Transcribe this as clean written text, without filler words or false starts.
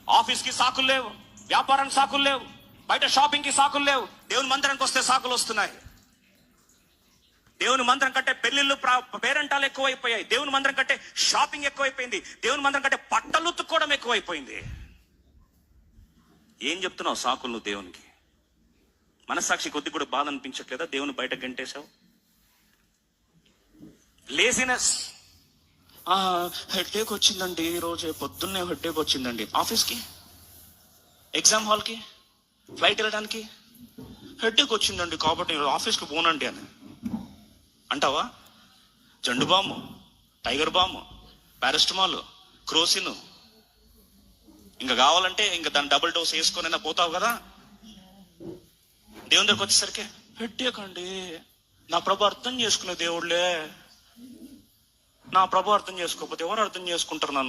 ఆఫీస్కి సాకులు లేవు, వ్యాపారానికి సాకులు లేవు, బయట షాపింగ్కి సాకులు లేవు. దేవుని మందిరానికి వస్తే సాకులు వస్తున్నాయి. దేవుని మందిరం కంటే పెళ్లిళ్ళు పేరంటాలు ఎక్కువైపోయాయి. దేవుని మందిరం కంటే షాపింగ్ ఎక్కువైపోయింది. దేవుని మందిరం కంటే బట్టలు ఉతుక్కోవడం ఎక్కువైపోయింది. ఏం చెప్తున్నావు సాకులు నువ్వు దేవునికి? మనస్సాక్షి కొద్ది కూడా బాధ అనిపించట్లేదా? దేవుని బయట గంటేశావు. లేజినెస్. హెడ్ఏక్ వచ్చిందండి, ఈరోజు పొద్దున్నే హెడ్ఏక్ వచ్చిందండి. ఆఫీస్కి, ఎగ్జామ్ హాల్కి, ఫ్లైట్ వెళ్ళడానికి హెడ్ఏక్ వచ్చిందండి కాబట్టి ఆఫీస్కి పోనండి అని అంటావా? జండు బాము, టైగర్ బాము, పారాసిటమాల్, క్రోసిన్, ఇంకా కావాలంటే ఇంకా దాని డబుల్ డోస్ వేసుకొనైనా పోతావు కదా. దేవుని దగ్గరకు వచ్చేసరికి హెడ్ఏక్ అండి. నా ప్రభు అర్థం చేసుకునే దేవుళ్ళే. నా ప్రభు అర్థం చేసుకోకపోతే ఎవరు అర్థం చేసుకుంటారు నన్ను?